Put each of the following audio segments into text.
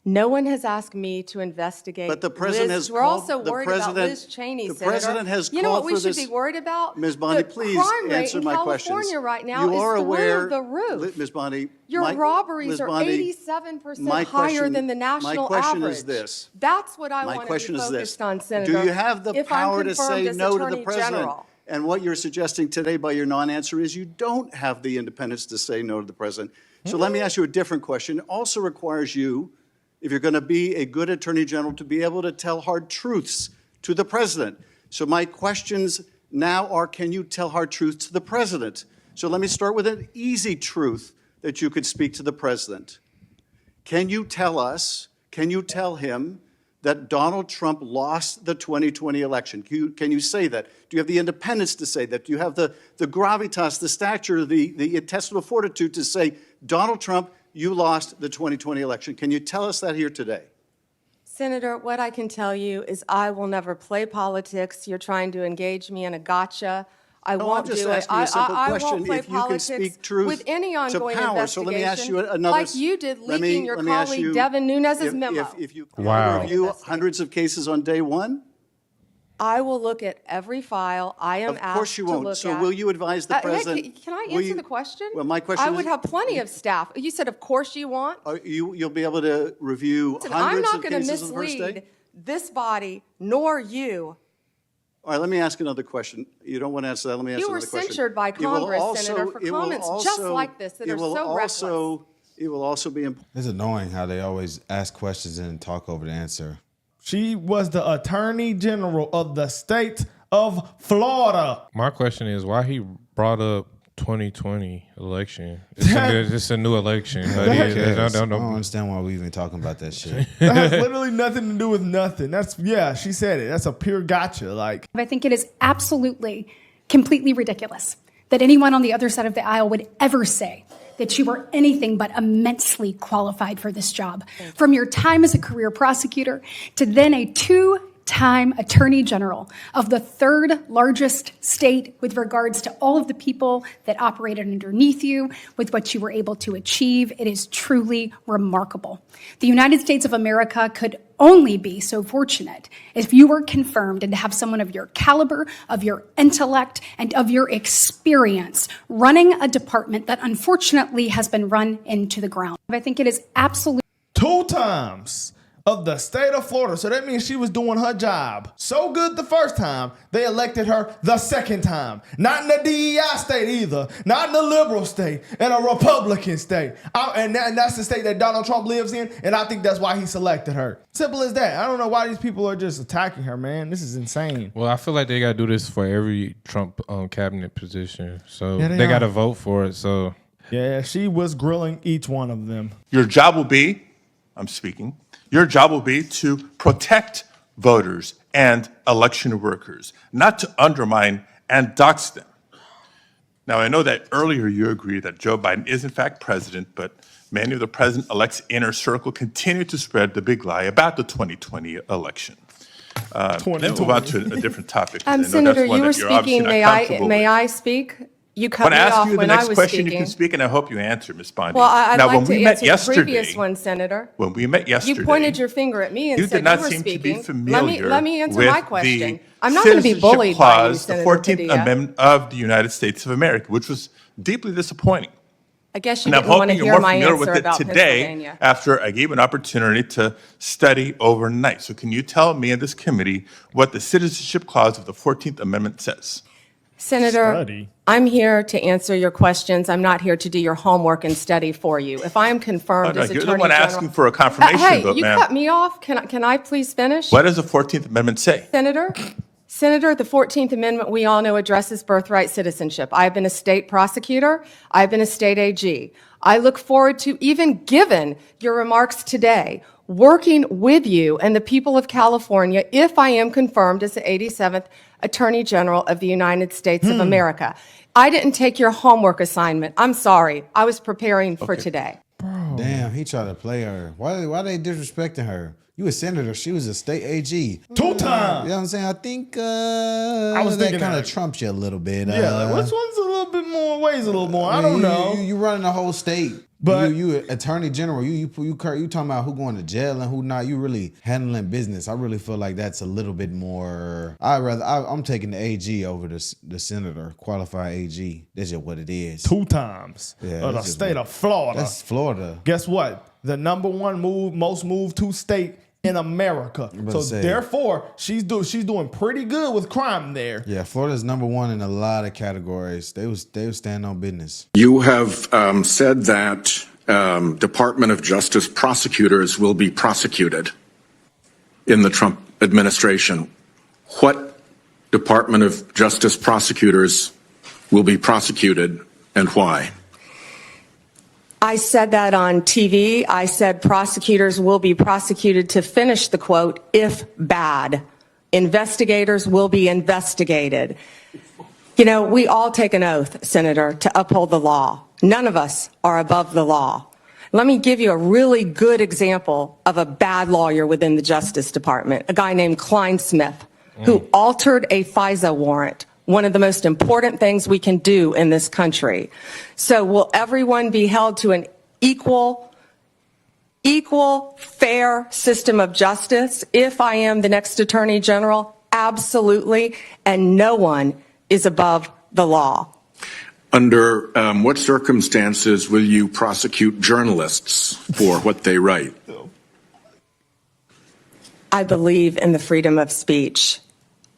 No one has asked me to investigate. But the president has We're called, also the worried president, about Liz Cheney, the Senator. president has You know called what we for should this. be worried about? Ms. Bondi, the please crime rate answer in my California questions. right now You are is aware, through the roof. Ms. Bondi, Your robberies are 87% higher than the national average. My question average. is this. That's what I My want to be question is this. focused on, Senator. Do you have the power to say as no to the Attorney president? General. And what you're suggesting today by your non-answer is you don't have the independence to say no to the president. So let me ask you a different question. It also requires you, if you're going to be a good attorney general, to be able to tell hard truths to the president. So my questions now are, can you tell hard truths to the president? So let me start with an easy truth that you could speak to the president. Can you tell us, can you tell him that Donald Trump lost the 2020 election? Can you say that? Do you have the independence to say that? Do you have the gravitas, the stature, the intestinal fortitude to say, Donald Trump, you lost the 2020 election? Can you tell us that here today? Senator, what I can tell you is I will never play politics. You're trying to engage me in a gotcha. I won't do it. I'm just asking you a simple question. Won't play If you can speak truth with any ongoing to power. investigation, So let me ask you another. like you did leaking your colleague Devin Nunes's memo. If you Wow. review hundreds of cases on day one? I will look at every file I am asked to look at. Of course you won't. So will you advise the president? Can I answer the question? Well, my question is. I would have plenty of staff. You said, of course you want. You'll be able to review Listen, hundreds I'm of not going to cases on the first mislead day? this body nor you. All right, let me ask another question. You don't want to answer that. Let me answer You were another question. censured by It will Congress, also- Senator, for it will comments just also- like this that it are will so also- It will also be important. It's annoying how they always ask questions and talk over the answer. She was the Attorney General of the state of Florida. My question is why he brought up 2020 election. It's a new election. I don't understand why we even talking about that shit. That has literally nothing to do with nothing. She said it. That's a pure gotcha. I think it is absolutely, completely ridiculous that anyone on the other side of the aisle would ever say that you were anything but immensely qualified for this job. From your time as a career prosecutor to then a two-time attorney general of the third largest state with regards to all of the people that operated underneath you, with what you were able to achieve. It is truly remarkable. The United States of America could only be so fortunate if you were confirmed and to have someone of your caliber, of your intellect, and of your experience running a department that unfortunately has been run into the ground. I think it is absolutely 2 times of the state of Florida. So that means she was doing her job so good the first time, they elected her the second time. Not in the DEI state either. Not in the liberal state. In a Republican state. And that's the state that Donald Trump lives in, and I think that's why he selected her. Simple as that. I don't know why these people are just attacking her, man. This is insane. Well, I feel like they got to do this for every Trump cabinet position. So Yeah, they got to vote for it. So Yeah, she was grilling each one of them. Your job will be, I'm speaking, your job will be to protect voters and election workers, not to undermine and dox them. Now, I know that earlier you agreed that Joe Biden is in fact president, but many of the president-elect's inner circle continue to spread the big lie about the 2020 election. Let me move on to a different topic. I know Senator, that's one you were that you're obviously speaking. not comfortable May with. I speak? You cut When I me ask off you the when I next was question, speaking. you can speak, and I hope you answer, Ms. Bondi. Well, I'd now, like when to we met answer yesterday, the previous one, Senator. when we met yesterday, You pointed your finger at me and you said did not you were seem speaking. to be familiar let me answer with my question. the I'm not going to be Citizenship bullied by you, Clause, the Senator 14th Padilla. Amendment of the United States of America, which was deeply disappointing. I guess you And I'm didn't want to hoping hear you're more my familiar answer with it about today Pennsylvania. after I gave an opportunity to study overnight. So can you tell me and this committee what the Citizenship Clause of the 14th Amendment says? Senator, Study. I'm here to answer your questions. I'm not here to do your homework and study for you. If I am confirmed No, as you're Attorney the one General, asking for a confirmation hey, vote, you ma'am. cut me off. Can I please finish? What does the 14th Amendment say? Senator, the 14th Amendment, we all know, addresses birthright citizenship. I've been a state prosecutor. I've been a state AG. I look forward to, even given your remarks today, working with you and the people of California if I am confirmed as the 87th Attorney General of the United States of America. I didn't take your homework assignment. I'm sorry. I was preparing for today. Damn, he tried to play her. Why they disrespecting her? You a senator, she was a state AG. 2 times. You know what I'm saying? I think was that thinking kind of that. trumps you a little bit. Yeah, like, which one's a little bit more different ways a little more. I don't know. You running the whole state. But- you attorney general. You talking about who going to jail and who not. You really handling business. I really feel like that's a little bit more. I'm taking the AG over the senator, qualified AG. That's just what it is. 2 times Yeah, of the that's just state what- of Florida. That's Florida. Guess what? The number one most moved to state in America. about So to say. therefore, she's doing pretty good with crime there. Yeah, Florida's number one in a lot of categories. They was stand on business. You have said that Department of Justice prosecutors will be prosecuted in the Trump administration. What Department of Justice prosecutors will be prosecuted and why? I said that on TV. I said prosecutors will be prosecuted to finish the quote, if bad. Investigators will be investigated. You know, we all take an oath, Senator, to uphold the law. None of us are above the law. Let me give you a really good example of a bad lawyer within the Justice Department, a guy named Klein-Smith, who altered a FISA warrant, one of the most important things we can do in this country. So will everyone be held to an equal, fair system of justice if I am the next Attorney General? Absolutely. And no one is above the law. Under what circumstances will you prosecute journalists for what they write? I believe in the freedom of speech.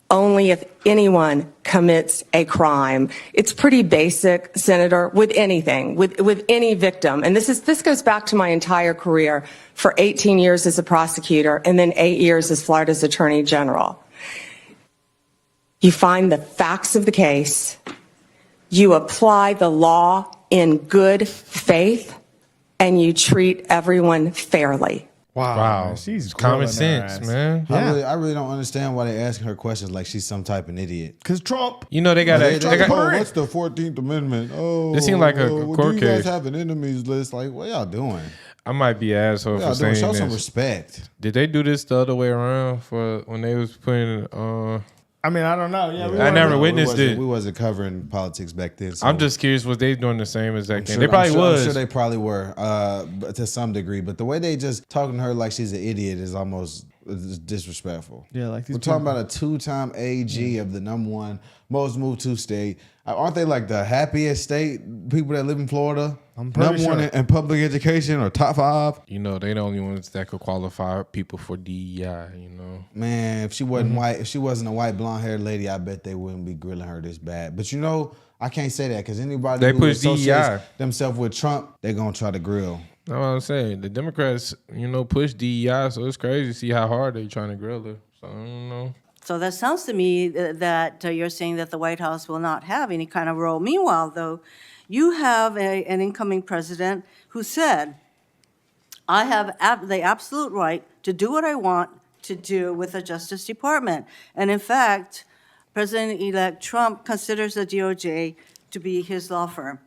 Only if anyone commits a crime. It's pretty basic, Senator, with anything, with any victim. And this goes back to my entire career for 18 years as a prosecutor and then 8 years as Florida's Attorney General. You find the facts of the case, you apply the law in good faith, and you treat everyone fairly. Wow, She's common grilling her sense, ass. man. Yeah. I really don't understand why they asking her questions like she's some type of idiot. Because Trump, You know they got They a. try They to put, got, what's the 14th Amendment? Oh, It seemed like a well, court do you guys case. have an enemies list? Like, what y'all doing? I might be an asshole What for y'all doing? saying Show some this. respect. Did they do this the other way around for when they was putting? I mean, I don't know. Yeah, I never witnessed we it. We wasn't covering politics back then. So I'm just curious, was they doing the same exact thing? sure- They probably I'm sure, was. I'm sure they probably were, but to some degree. But the way they just talking to her like she's an idiot is almost disrespectful. Yeah, like these we're talking people- about a 2-time AG of the number one most moved to state. Aren't they like the happiest state people that live in Florida? I'm pretty number one sure. in public education or top 5. You know, they the only ones that could qualify people for DEI. You know, Man, if she wasn't white, if she wasn't a white blonde haired lady, I bet they wouldn't be grilling her this bad. But you know, I can't say that because anybody They who push associates DEI. themselves with Trump, they're gonna try to grill. that's what I'm saying. The Democrats, you know, push DEI, so it's crazy to see how hard they trying to grill her. So I don't know. So that sounds to me that you're saying that the White House will not have any kind of role. Meanwhile, though, you have an incoming president who said, I have the absolute right to do what I want to do with the Justice Department. And in fact, President-elect Trump considers the DOJ to be his law firm.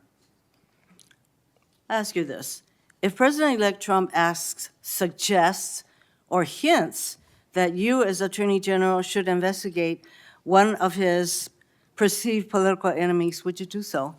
I ask you this. If President-elect Trump asks, suggests, or hints that you as Attorney General should investigate one of his perceived political enemies, would you do so?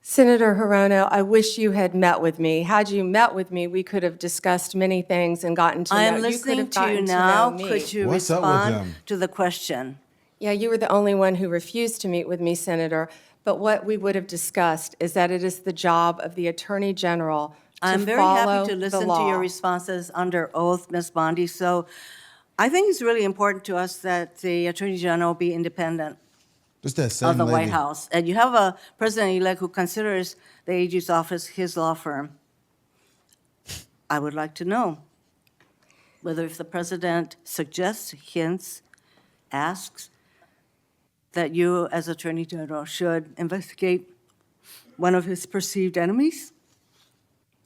Senator Hirono, I wish you had met with me. Had you met with me, we could have discussed many things and gotten to know. I am you could listening have to you gotten to now. know me. Could you What's up with respond them? to the question? Yeah, you were the only one who refused to meet with me, Senator. But what we would have discussed is that it is the job of the Attorney General to I'm very follow happy to the listen to law. your responses under oath, Ms. Bondi. So I think it's really important to us that the Attorney General be independent Just that of same the lady. White House. And you have a president-elect who considers the AG's office his law firm. I would like to know whether if the president suggests, hints, asks, that you as Attorney General should investigate one of his perceived enemies?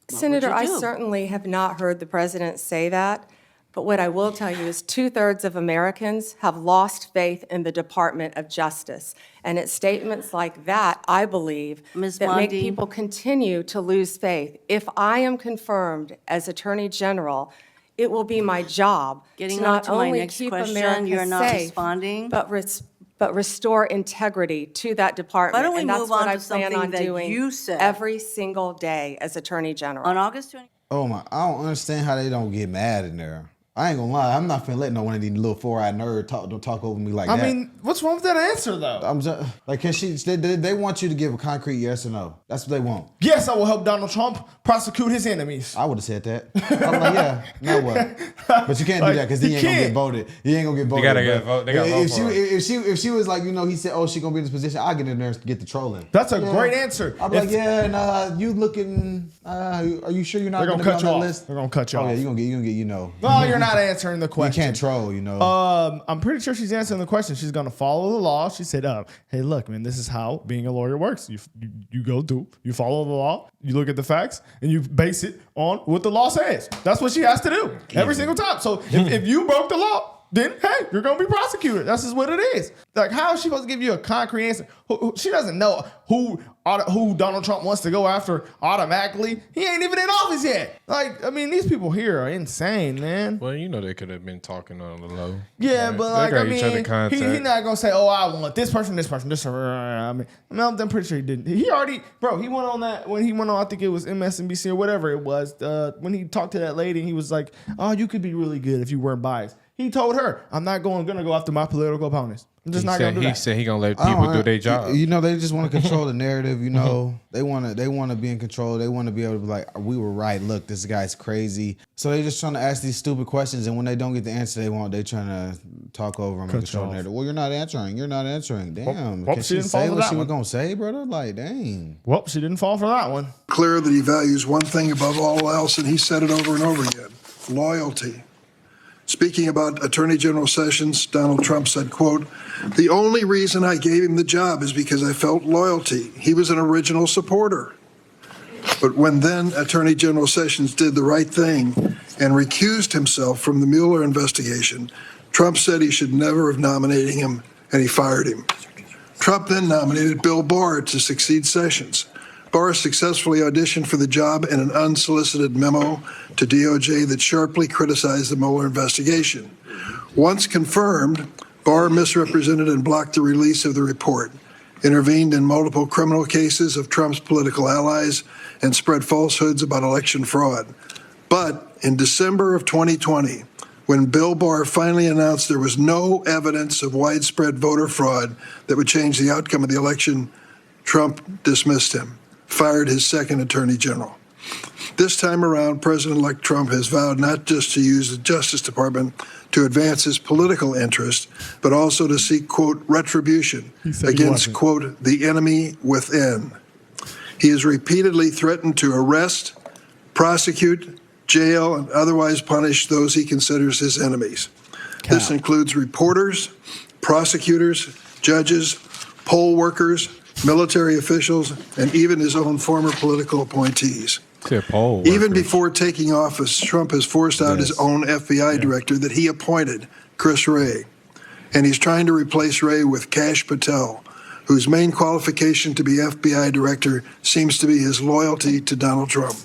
Senator, you I do? certainly have not heard the president say that. But what I will tell you is 2/3 of Americans have lost faith in the Department of Justice. And it's statements like that, I believe, Ms. that make Bondi. people continue to lose faith. If I am confirmed as Attorney General, it will be my job Getting to on not to my only next keep question, America you're not safe, responding. but but restore integrity to that department. Why don't we and that's move what on I to plan something on that doing you said? every single day as Attorney General. On August 20th. Oh my, I don't understand how they don't get mad in there. I ain't gonna lie, I'm not finna let no one of these little 4-eyed nerds talk over me like I that. mean, what's wrong with that answer though? I'm just like, can she? They want you to give a concrete yes or no. That's what they want. Yes, I will help Donald Trump prosecute his enemies. I would have said that. I'm like, yeah, now what? But you can't do that because he ain't gonna get voted. He ain't gonna get voted. gotta bro. get vote- they gotta vote for if she was like, he said, oh, she gonna be in this position, I'll get in there and get the trolling. That's a great answer. I'm like, yeah, and you looking? Are you sure you're not They're gonna be cut on you that off. list? They're gonna cut you Oh off. yeah, you're gonna get. No, you're not answering the You question. can't troll, I'm pretty sure she's answering the question. She's gonna follow the law. She said, "Hey, look, man, this is how being a lawyer works. You follow the law, you look at the facts, and you base it on what the law says. That's what she has to do every single time. So if you broke the law, then hey, you're gonna be prosecuted. That's just what it is. Like, how is she supposed to give you a concrete answer? She doesn't know who Donald Trump wants to go after automatically. He ain't even in office yet. Like, I mean, these people here are insane, man. Well, they could have been talking on the low. Yeah, but like, I They got each other mean, contact. he's not gonna say, "Oh, I want this person." I mean, I'm pretty sure he didn't. He already, bro. He went on that when he went on. I think it was MSNBC or whatever it was. When he talked to that lady, he was like, "Oh, you could be really good if you weren't biased." He told her, "I'm not gonna go after my political opponents. I'm just not gonna do that." He said he gonna let people do their job. They just want to control the narrative. They want to be in control. They want to be able to be like, we were right. Look, this guy's crazy. So they just trying to ask these stupid questions, and when they don't get the answer they want, they trying to talk over them and control the narrative. Well, you're not answering. Damn. Well, Can she she didn't fall say for what that she was one. gonna say, brother? Like, dang. Well, she didn't fall for that one. Clear that he values one thing above all else, and he said it over and over again: loyalty. Speaking about Attorney General Sessions, Donald Trump said, quote, "The only reason I gave him the job is because I felt loyalty. He was an original supporter." But when then Attorney General Sessions did the right thing and recused himself from the Mueller investigation, Trump said he should never have nominated him, and he fired him. Trump then nominated Bill Barr to succeed Sessions. Barr successfully auditioned for the job in an unsolicited memo to DOJ that sharply criticized the Mueller investigation. Once confirmed, Barr misrepresented and blocked the release of the report, intervened in multiple criminal cases of Trump's political allies, and spread falsehoods about election fraud. But in December of 2020, when Bill Barr finally announced there was no evidence of widespread voter fraud that would change the outcome of the election, Trump dismissed him, fired his second attorney general. This time around, President-elect Trump has vowed not just to use the Justice Department to advance his political interest, but also to seek, quote, retribution against, quote, the enemy within. He has repeatedly threatened to arrest, prosecute, jail, and otherwise punish those he considers his enemies. This includes reporters, prosecutors, judges, poll workers, military officials, and even his own former political appointees. Even before taking office, Trump has forced out his own FBI director that he appointed, Chris Wray. And he's trying to replace Wray with Kash Patel, whose main qualification to be FBI director seems to be his loyalty to Donald Trump.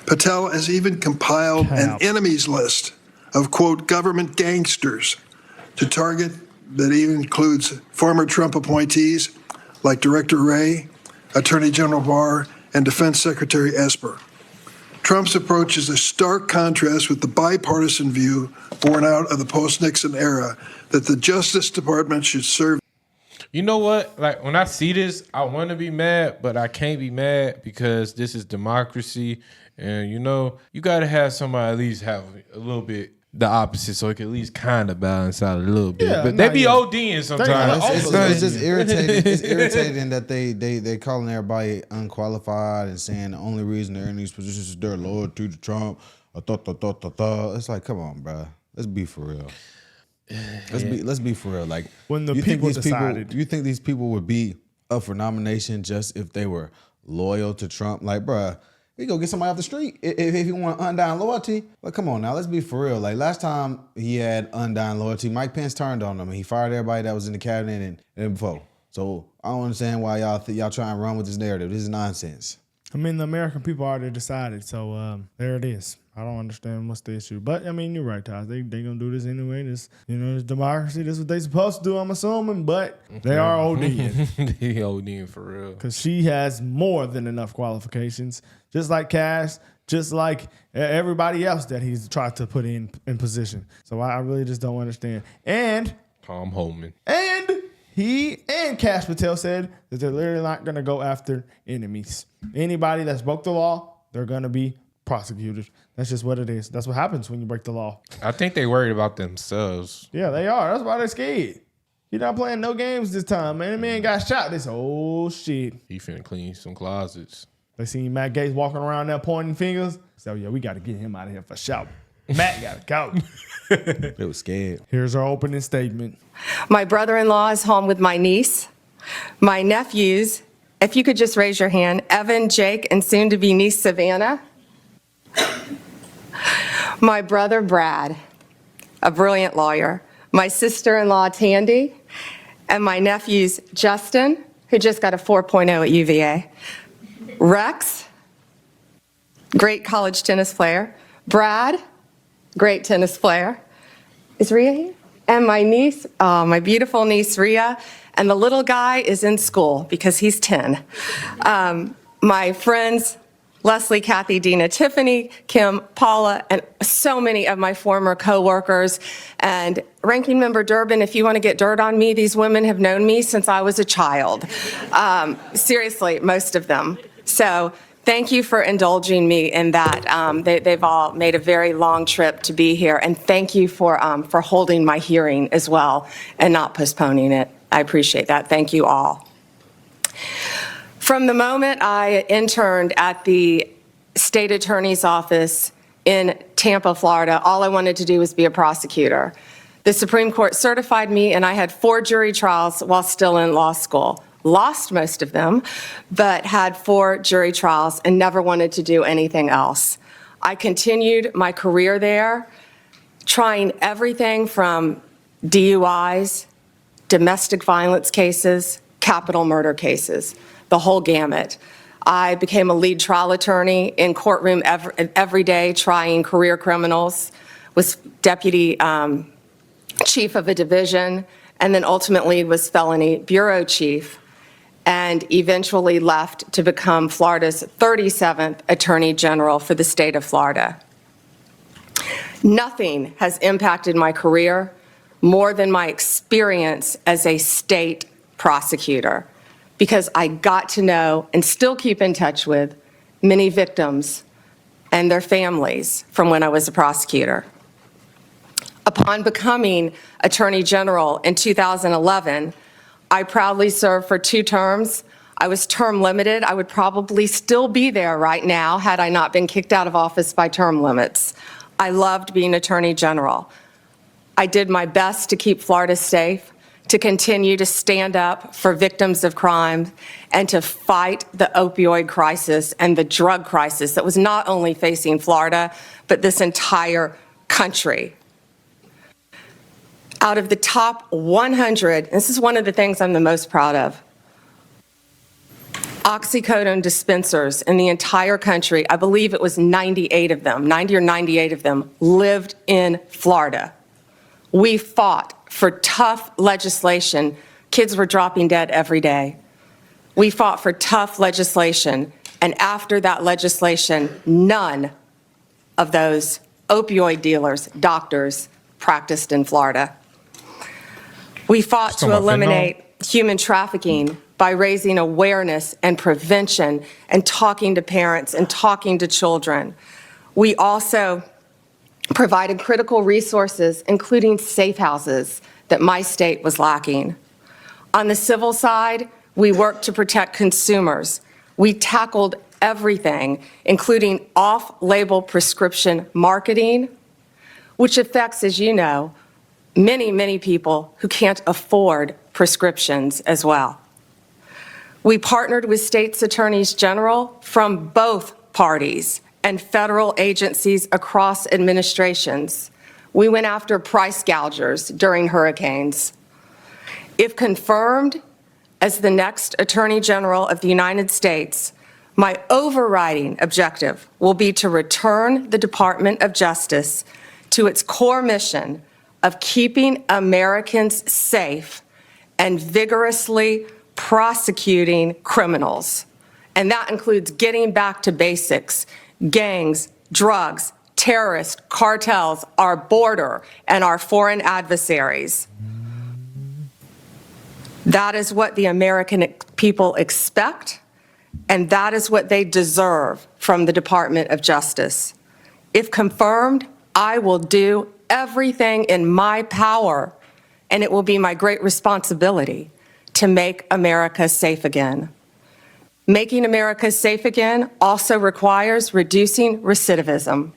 Patel has even compiled an enemies list of, quote, government gangsters to target that even includes former Trump appointees like Director Wray, Attorney General Barr, and Defense Secretary Esper. Trump's approach is a stark contrast with the bipartisan view born out of the post-Nixon era that the Justice Department should serve. You know what? Like, when I see this, I want to be mad, but I can't be mad because this is democracy. And, you got to have somebody at least have a little bit the opposite so it can at least kind of balance out a little bit. Yeah, but they be ODing sometimes. It's just irritating. It's irritating that they calling everybody unqualified and saying the only reason they're in these positions is their loyalty to Trump. It's like, come on, bro. Let's be for real. Let's be for real. Like, When the you think people these decided. you think these people would be up for nomination just if they were loyal to Trump? Like, bruh, we go get somebody off the street if you want undying loyalty. But come on now, let's be for real. Like, last time he had undying loyalty, Mike Pence turned on him and he fired everybody that was in the cabinet and before. So I don't understand why y'all try and run with this narrative. This is nonsense. I mean, the American people already decided, so there it is. I don't understand what's the issue. But, I mean, you're right, Taj. They going to do this anyway. This, this democracy. This is what they supposed to do, I'm assuming. But they are ODing. They ODing for real. Because she has more than enough qualifications. Just like Cash, just like everybody else that he's tried to put in position. So I really just don't understand. And Tom Holman. And he and Cash Patel said that they're literally not going to go after enemies. Anybody that's broke the law, they're going to be prosecuted. That's just what it is. That's what happens when you break the law. I think they worried about themselves. Yeah, they are. That's why they're scared. You're not playing no games this time, man. The man got shot. They said, oh, shit. He finna clean some closets. They seen Matt Gaetz walking around there pointing fingers. So, yeah, we got to get him out of here for sure. Matt got to go. They was scared. Here's our opening statement. My brother-in-law is home with my niece. My nephews, if you could just raise your hand, Evan, Jake, and soon-to-be niece Savannah. My brother Brad, a brilliant lawyer. My sister-in-law Tandy, and my nephews Justin, who just got a 4.0 at UVA. Rex, great college tennis player. Brad, great tennis player. Is Rhea here? And my niece, my beautiful niece Rhea, and the little guy is in school because he's 10. My friends, Leslie, Kathy, Dina, Tiffany, Kim, Paula, and so many of my former coworkers. And Ranking Member Durbin, if you want to get dirt on me, these women have known me since I was a child. Seriously, most of them. So thank you for indulging me in that. They've all made a very long trip to be here. And thank you for holding my hearing as well and not postponing it. I appreciate that. Thank you all. From the moment I interned at the state attorney's office in Tampa, Florida, all I wanted to do was be a prosecutor. The Supreme Court certified me, and I had 4 jury trials while still in law school. Lost most of them, but had 4 jury trials and never wanted to do anything else. I continued my career there, trying everything from DUIs, domestic violence cases, capital murder cases, the whole gamut. I became a lead trial attorney in courtroom every day, trying career criminals, was deputy chief of a division, and then ultimately was felony bureau chief, and eventually left to become Florida's 37th Attorney General for the state of Florida. Nothing has impacted my career more than my experience as a state prosecutor, because I got to know and still keep in touch with many victims and their families from when I was a prosecutor. Upon becoming Attorney General in 2011, I proudly served for 2 terms. I was term limited. I would probably still be there right now had I not been kicked out of office by term limits. I loved being Attorney General. I did my best to keep Florida safe, to continue to stand up for victims of crime, and to fight the opioid crisis and the drug crisis that was not only facing Florida, but this entire country. Out of the top 100, this is one of the things I'm the most proud of, oxycodone dispensers in the entire country, I believe it was 98 of them, 90 or 98 of them, lived in Florida. We fought for tough legislation. Kids were dropping dead every day. We fought for tough legislation, and after that legislation, none of those opioid dealers, doctors, practiced in Florida. We fought to eliminate human trafficking by raising awareness and prevention and talking to parents and talking to children. We also provided critical resources, including safe houses, that my state was lacking. On the civil side, we worked to protect consumers. We tackled everything, including off-label prescription marketing, which affects, as you know, many, many people who can't afford prescriptions as well. We partnered with states' attorneys general from both parties and federal agencies across administrations. We went after price gougers during hurricanes. If confirmed as the next Attorney General of the United States, My overriding objective will be to return the Department of Justice to its core mission of keeping Americans safe and vigorously prosecuting criminals. And that includes getting back to basics: gangs, drugs, terrorists, cartels, our border, and our foreign adversaries. That is what the American people expect, and that is what they deserve from the Department of Justice. If confirmed, I will do everything in my power, and it will be my great responsibility to make America safe again. Making America safe again also requires reducing recidivism.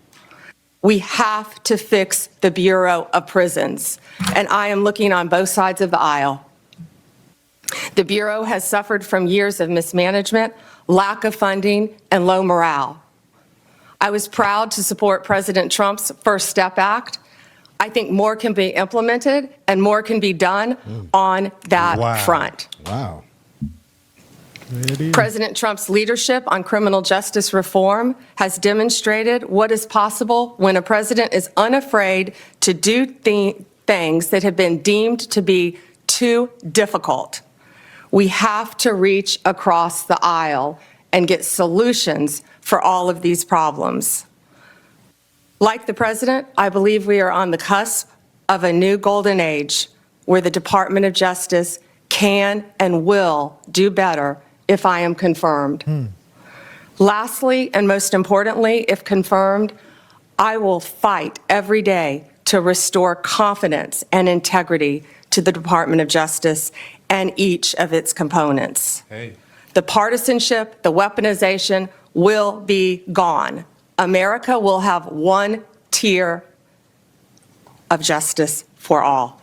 We have to fix the Bureau of Prisons, and I am looking on both sides of the aisle. The Bureau has suffered from years of mismanagement, lack of funding, and low morale. I was proud to support President Trump's First Step Act. I think more can be implemented and more can be done on that front. Wow. President Trump's leadership on criminal justice reform has demonstrated what is possible when a president is unafraid to do things that have been deemed to be too difficult. We have to reach across the aisle and get solutions for all of these problems. Like the president, I believe we are on the cusp of a new golden age where the Department of Justice can and will do better if I am confirmed. Lastly, and most importantly, if confirmed, I will fight every day to restore confidence and integrity to the Department of Justice and each of its components. The partisanship, the weaponization will be gone. America will have one tier of justice for all.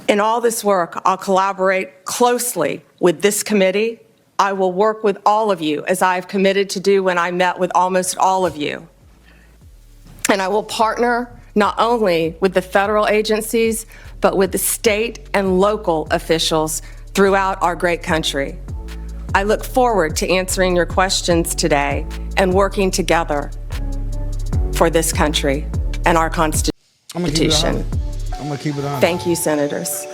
In all this work, I'll collaborate closely with this committee. I will work with all of you, as I've committed to do when I met with almost all of you. And I will partner not only with the federal agencies, but with the state and local officials throughout our great country. I look forward to answering your questions today and working together for this country and our Constitution. I'm gonna keep it on. Thank you, Senators.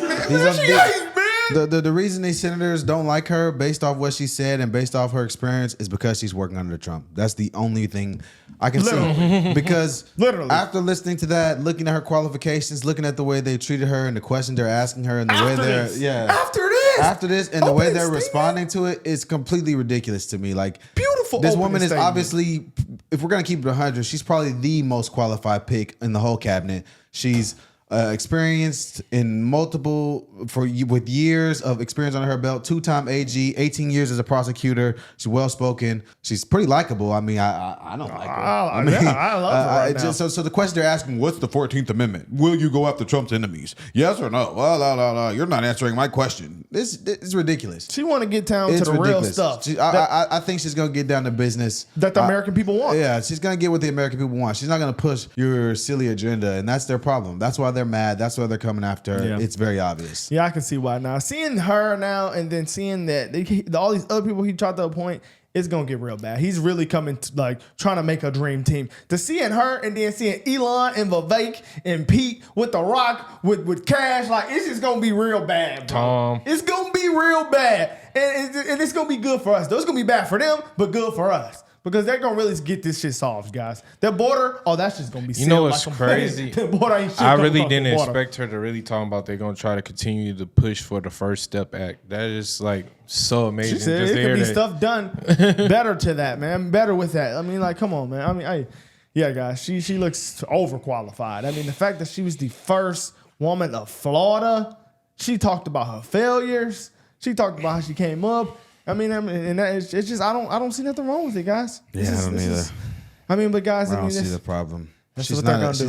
The reason these senators don't like her based off what she said and based off her experience is because she's working under Trump. That's the only thing I can see. Because after listening to that, looking at her qualifications, looking at the way they treated her and the questions they're asking her and the way they're after this and the way they're responding to it is completely ridiculous to me. Like, beautiful. This woman is obviously, if we're gonna keep it 100, she's probably the most qualified pick in the whole cabinet. She's experienced in with years of experience under her belt, 2-time AG, 18 years as a prosecutor. She's well-spoken. She's pretty likable. I mean, I don't like her. I love her right now. So the question they're asking, what's the 14th Amendment? Will you go after Trump's enemies? Yes or no? Well, you're not answering my question. This is ridiculous. She want to get down to the real stuff. I think she's going to get down to business. That the American people want. Yeah, she's going to get what the American people want. She's not going to push your silly agenda, and that's their problem. That's why they're mad. That's why they're coming after her. Yeah. It's very obvious. Yeah, I can see why now. Seeing her now and then seeing that all these other people he tried to appoint, it's going to get real bad. He's really coming to, trying to make a dream team. To seeing her and then seeing Elon and Vivek and Pete with The Rock, with Cash, it's just going to be real bad, bro. Tom. It's going to be real bad. And it's going to be good for us. Though it's going to be bad for them, but good for us. Because they're going to really get this shit solved, guys. That border, that's just going to be sealed. You know what's crazy? I really didn't expect her to really talk about they're going to try to continue to push for the First Step Act. That is, so amazing. She said just it could be stuff done better to that, man. Better with that. I mean, come on, man. I mean, yeah, guys, she looks overqualified. I mean, the fact that she was the first woman of Florida, she talked about her failures. She talked about how she came up. And it's just I don't see nothing wrong with it, guys. Yeah, I don't either. But guys, I don't see the problem. She's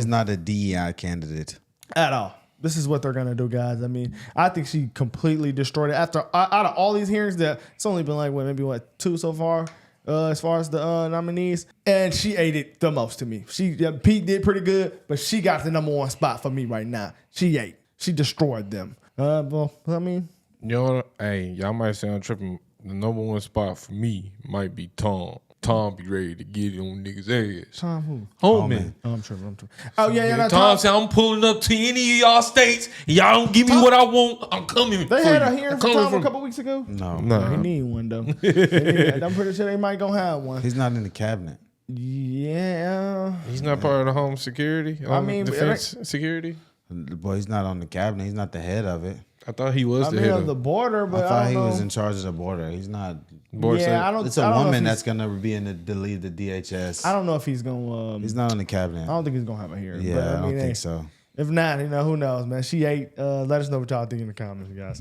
not a DEI candidate at all. This is what they're gonna do, guys. I mean, I think she completely destroyed it. After out of all these hearings, that it's only been maybe 2 so far, as far as the nominees, and she ate it the most to me. Pete did pretty good, but she got the number 1 spot for me right now. She destroyed them. Well, I mean. You know, hey, y'all might say I'm tripping. the number one spot for me might be Tom. Tom be ready to get on niggas' ass. Tom who? Holman. Oh, I'm tripping. Oh, yeah, no, Tom said, I'm pulling up to any of y'all states. Y'all don't give me what I want. I'm coming. They for had you. a hearing I'm for coming Tom a couple weeks ago. No, He need one, though. I'm pretty sure they might gonna have one. he's not in the cabinet. Yeah. He's not part of the home security. Defense security. Boy, he's not on the cabinet. He's not the head of it. I thought he was I the mean, head of of the border, but I thought he don't was know. in charge of the border. He's not. Board Yeah, I don't. It's a I don't know if woman he's- that's gonna be in the lead the DHS. I don't know if he's gonna. He's not on the cabinet. I don't think he's gonna have a hearing. Yeah, but, I don't hey, think so. If not, who knows, man? She ate. Let us know what y'all think in the comments, guys.